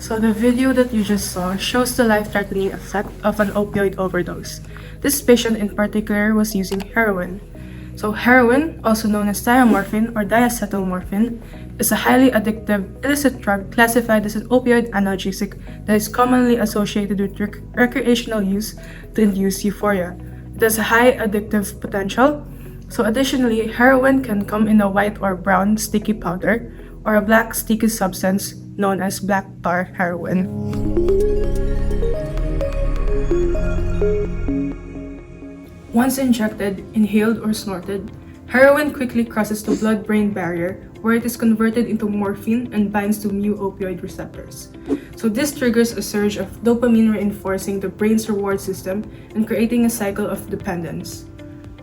So the video that you just saw shows the life-threatening effect of an opioid overdose. This patient in particular was using heroin. So heroin, also known as diamorphine or diacetylmorphine, is a highly addictive illicit drug classified as an opioid analgesic that is commonly associated with recreational use to induce euphoria. It has a high addictive potential. So additionally, heroin can come in a white or brown sticky powder or a black sticky substance known as black tar heroin. Once injected, inhaled, or snorted, heroin quickly crosses the blood-brain barrier where it is converted into morphine and binds to mu-opioid receptors. So this triggers a surge of dopamine reinforcing the brain's reward system and creating a cycle of dependence.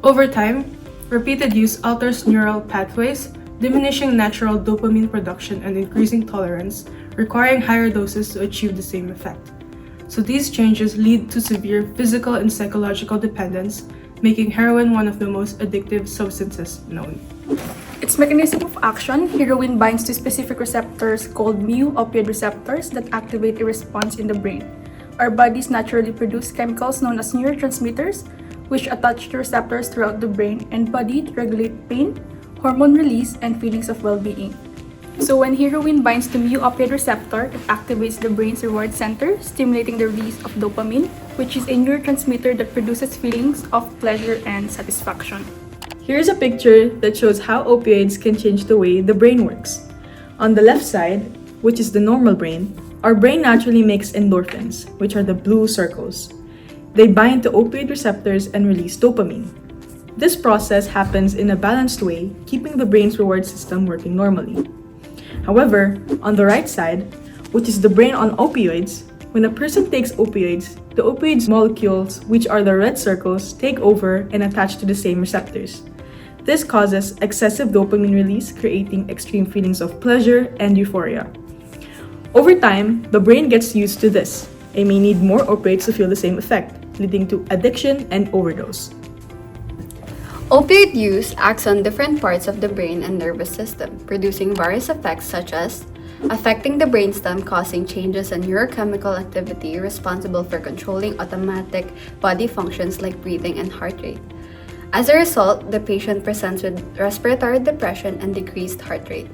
Over time, repeated use alters neural pathways, diminishing natural dopamine production and increasing tolerance, requiring higher doses to achieve the same effect. So these changes lead to severe physical and psychological dependence, making heroin one of the most addictive substances known. Its mechanism of action, heroin binds to specific receptors called mu-opioid receptors that activate a response in the brain. Our bodies naturally produce chemicals known as neurotransmitters, which attach to receptors throughout the brain and body to regulate pain, hormone release, and feelings of well-being. So when heroin binds to mu-opioid receptor, it activates the brain's reward center, stimulating the release of dopamine, which is a neurotransmitter that produces feelings of pleasure and satisfaction. Here's a picture that shows how opioids can change the way the brain works. On the left side, which is the normal brain, our brain naturally makes endorphins, which are the blue circles. They bind to opioid receptors and release dopamine. This process happens in a balanced way, keeping the brain's reward system working normally. However, on the right side, which is the brain on opioids, when a person takes opioids, the opioids molecules, which are the red circles, take over and attach to the same receptors. This causes excessive dopamine release, creating extreme feelings of pleasure and euphoria. Over time, the brain gets used to this and may need more opioids to feel the same effect, leading to addiction and overdose. Opioid use acts on different parts of the brain and nervous system, producing various effects such as affecting the brainstem, causing changes in neurochemical activity responsible for controlling automatic body functions like breathing and heart rate. As a result, the patient presents with respiratory depression and decreased heart rate.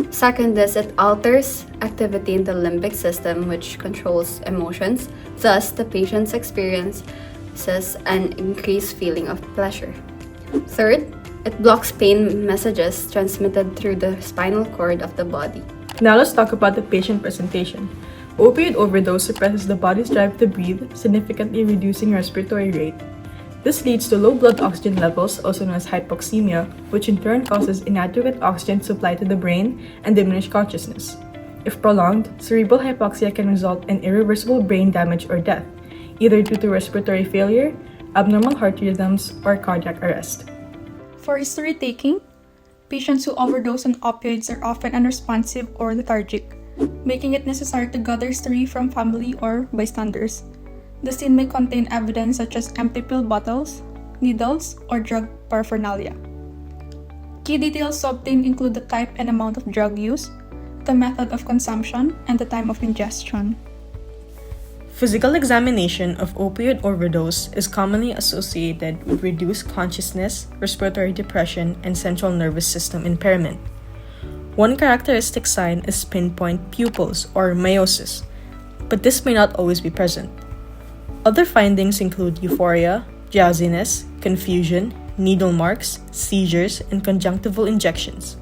Second is it alters activity in the limbic system, which controls emotions. Thus, the patient experiences an increased feeling of pleasure. Third, it blocks pain messages transmitted through the spinal cord of the body. Now let's talk about the patient presentation. Opioid overdose suppresses the body's drive to breathe, significantly reducing respiratory rate. This leads to low blood oxygen levels, also known as hypoxemia, which in turn causes inadequate oxygen supply to the brain and diminished consciousness. If prolonged, cerebral hypoxia can result in irreversible brain damage or death, either due to respiratory failure, abnormal heart rhythms, or cardiac arrest. For history taking, patients who overdose on opioids are often unresponsive or lethargic, making it necessary to gather history from family or bystanders. The scene may contain evidence such as empty pill bottles, needles, or drug paraphernalia. Key details to obtain include the type and amount of drug use, the method of consumption, and the time of ingestion. Physical examination of opioid overdose is commonly associated with reduced consciousness, respiratory depression, and central nervous system impairment. One characteristic sign is pinpoint pupils or meiosis, but this may not always be present. Other findings include euphoria, drowsiness, confusion, needle marks, seizures, and conjunctival injections.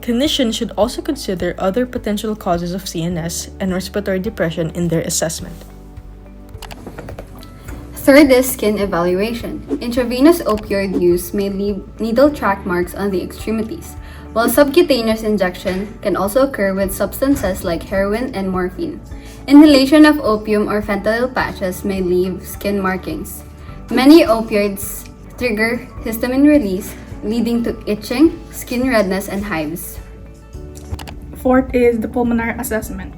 Clinicians should also consider other potential causes of CNS and respiratory depression in their assessment. Third is skin evaluation. Intravenous opioid use may leave needle track marks on the extremities, while subcutaneous injection can also occur with substances like heroin and morphine. Inhalation of opium or fentanyl patches may leave skin markings. Many opioids trigger histamine release, leading to itching, skin redness, and hives. Fourth is the pulmonary assessment.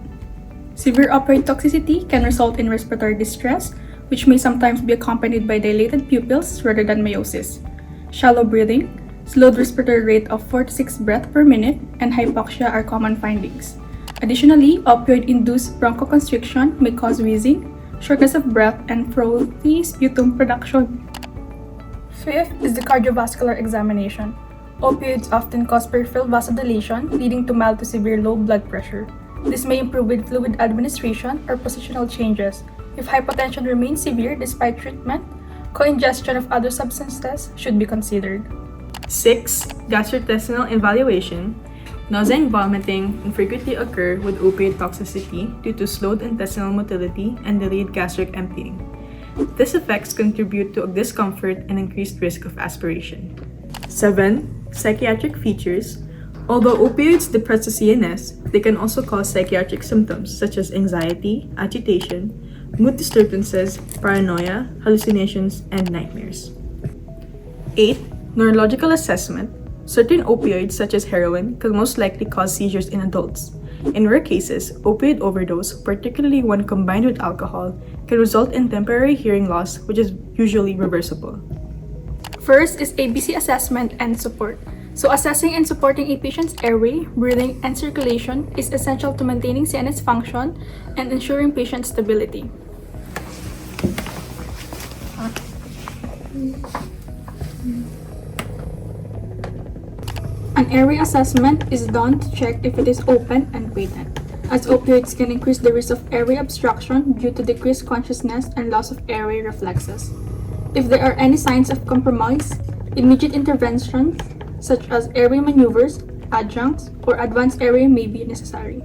Severe opioid toxicity can result in respiratory distress, which may sometimes be accompanied by dilated pupils rather than meiosis. Shallow breathing, slowed respiratory rate of 4 to 6 breaths per minute, and hypoxia are common findings. Additionally, opioid-induced bronchoconstriction may cause wheezing, shortness of breath, and frothy sputum production. Fifth is the cardiovascular examination. Opioids often cause peripheral vasodilation, leading to mild to severe low blood pressure. This may improve with fluid administration or positional changes. If hypotension remains severe despite treatment, co-ingestion of other substances should be considered. 6. Gastrointestinal evaluation. Nausea and vomiting infrequently occur with opioid toxicity due to slowed intestinal motility and delayed gastric emptying. These effects contribute to discomfort and increased risk of aspiration. 7. Psychiatric features. Although opioids depress the CNS, they can also cause psychiatric symptoms such as anxiety, agitation, mood disturbances, paranoia, hallucinations, and nightmares. 8. Neurological assessment. Certain opioids, such as heroin, can most likely cause seizures in adults. In rare cases, opioid overdose, particularly when combined with alcohol, can result in temporary hearing loss, which is usually reversible. First is ABC assessment and support. So assessing and supporting a patient's airway, breathing, and circulation is essential to maintaining CNS function and ensuring patient stability. An airway assessment is done to check if it is open and patent, as opioids can increase the risk of airway obstruction due to decreased consciousness and loss of airway reflexes. If there are any signs of compromise, immediate intervention such as airway maneuvers, adjuncts, or advanced airway may be necessary.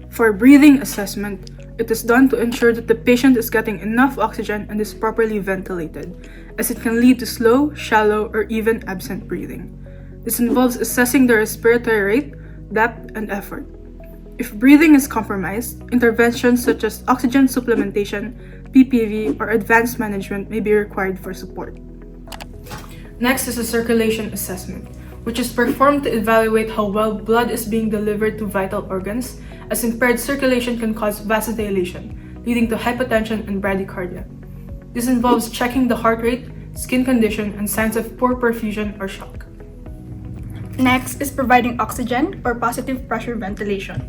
For breathing assessment, it is done to ensure that the patient is getting enough oxygen and is properly ventilated, as it can lead to slow, shallow, or even absent breathing. This involves assessing the respiratory rate, depth, and effort. If breathing is compromised, interventions such as oxygen supplementation, PPV, or advanced management may be required for support. Next is a circulation assessment, which is performed to evaluate how well blood is being delivered to vital organs, as impaired circulation can cause vasodilation, leading to hypotension and bradycardia. This involves checking the heart rate, skin condition, and signs of poor perfusion or shock. Next is providing oxygen or positive pressure ventilation.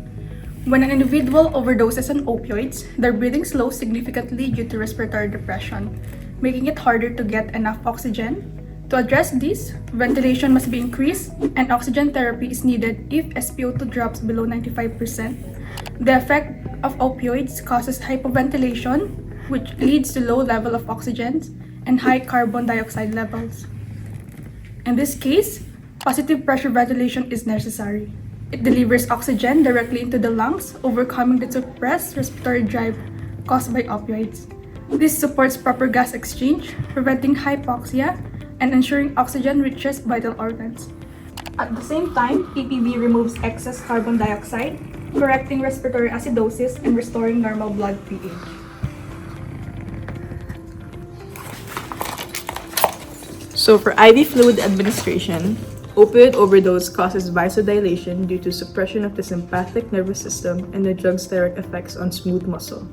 When an individual overdoses on opioids, their breathing slows significantly due to respiratory depression, making it harder to get enough oxygen. To address this, ventilation must be increased and oxygen therapy is needed if SpO2 drops below 95%. The effect of opioids causes hypoventilation, which leads to low level of oxygen and high carbon dioxide levels. In this case, positive pressure ventilation is necessary. It delivers oxygen directly into the lungs, overcoming the suppressed respiratory drive caused by opioids. This supports proper gas exchange, preventing hypoxia, and ensuring oxygen reaches vital organs. At the same time, PPV removes excess carbon dioxide, correcting respiratory acidosis and restoring normal blood pH. So for IV fluid administration, opioid overdose causes vasodilation due to suppression of the sympathetic nervous system and the drug's direct effects on smooth muscle.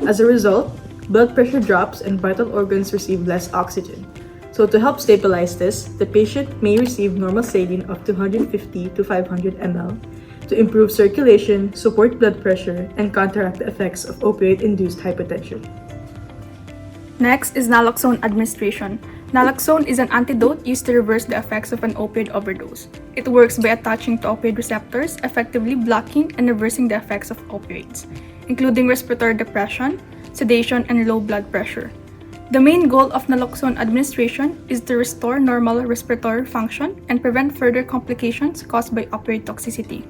As a result, blood pressure drops and vital organs receive less oxygen. So to help stabilize this, the patient may receive normal saline of 250 to 500 ml to improve circulation, support blood pressure, and counteract the effects of opioid-induced hypotension. Next is naloxone administration. Naloxone is an antidote used to reverse the effects of an opioid overdose. It works by attaching to opioid receptors, effectively blocking and reversing the effects of opioids, including respiratory depression, sedation, and low blood pressure. The main goal of naloxone administration is to restore normal respiratory function and prevent further complications caused by opioid toxicity.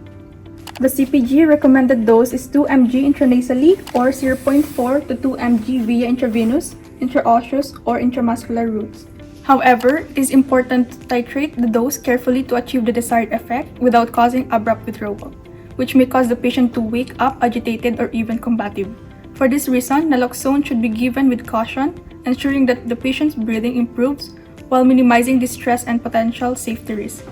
The CPG recommended dose is 2 mg intranasally or 0.4 to 2 mg via intravenous, intraosseous, or intramuscular routes. However, it is important to titrate the dose carefully to achieve the desired effect without causing abrupt withdrawal, which may cause the patient to wake up agitated or even combative. For this reason, naloxone should be given with caution, ensuring that the patient's breathing improves while minimizing distress and potential safety risk.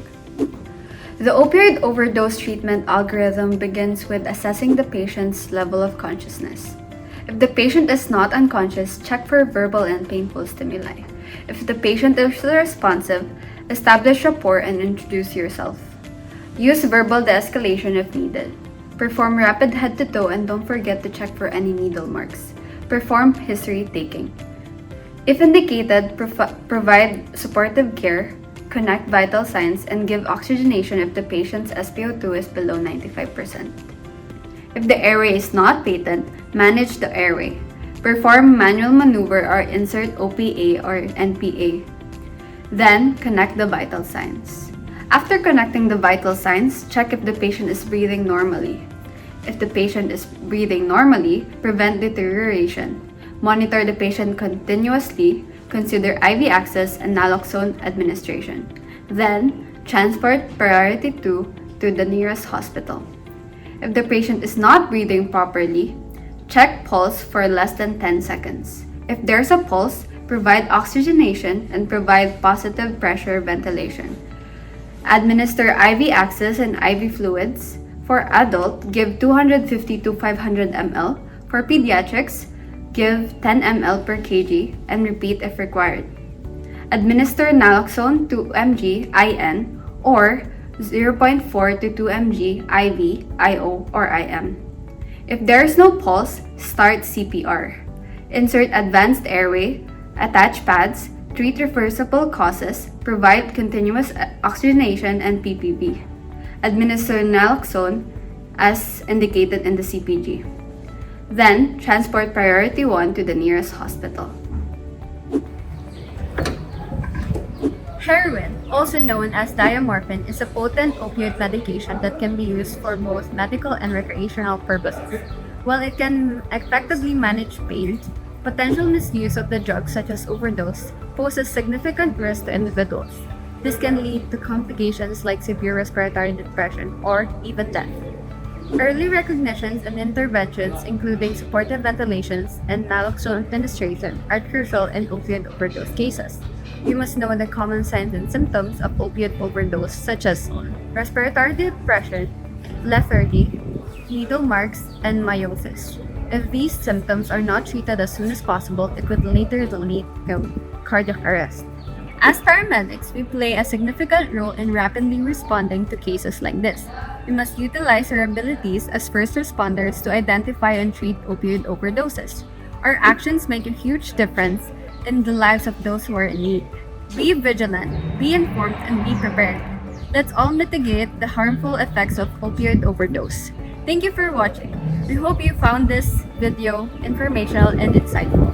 The opioid overdose treatment algorithm begins with assessing the patient's level of consciousness. If the patient is not unconscious, check for verbal and painful stimuli. If the patient is responsive, establish rapport and introduce yourself. Use verbal de-escalation if needed. Perform rapid head-to-toe and don't forget to check for any needle marks. Perform history taking. If indicated, provide supportive care, connect vital signs, and give oxygenation if the patient's SpO2 is below 95%. If the airway is not patent, manage the airway. Perform manual maneuver or insert OPA or NPA. Then, connect the vital signs. After connecting the vital signs, check if the patient is breathing normally. If the patient is breathing normally, prevent deterioration. Monitor the patient continuously, consider IV access and naloxone administration. Then, transport priority 2 to the nearest hospital. If the patient is not breathing properly, check pulse for less than 10 seconds. If there's a pulse, provide oxygenation and provide positive pressure ventilation. Administer IV access and IV fluids. For adult, give 250 to 500 ml. For pediatrics, give 10 ml per kg and repeat if required. Administer naloxone 2 mg IN or 0.4 to 2 mg IV, IO, or IM. If there is no pulse, start CPR. Insert advanced airway, attach pads, treat reversible causes, provide continuous oxygenation and PPV. Administer naloxone as indicated in the CPG. Then, transport priority 1 to the nearest hospital. Heroin, also known as diamorphine, is a potent opioid medication that can be used for both medical and recreational purposes. While it can effectively manage pain, potential misuse of the drug, such as overdose, poses significant risk to individuals. This can lead to complications like severe respiratory depression or even death. Early recognitions and interventions, including supportive ventilations and naloxone administration, are crucial in opioid overdose cases. You must know the common signs and symptoms of opioid overdose, such as respiratory depression, lethargy, needle marks, and meiosis. If these symptoms are not treated as soon as possible, it could later lead to cardiac arrest. As paramedics, we play a significant role in rapidly responding to cases like this. We must utilize our abilities as first responders to identify and treat opioid overdoses. Our actions make a huge difference in the lives of those who are in need. Be vigilant, be informed, and be prepared. Let's all mitigate the harmful effects of opioid overdose. Thank you for watching. We hope you found this video informational and insightful.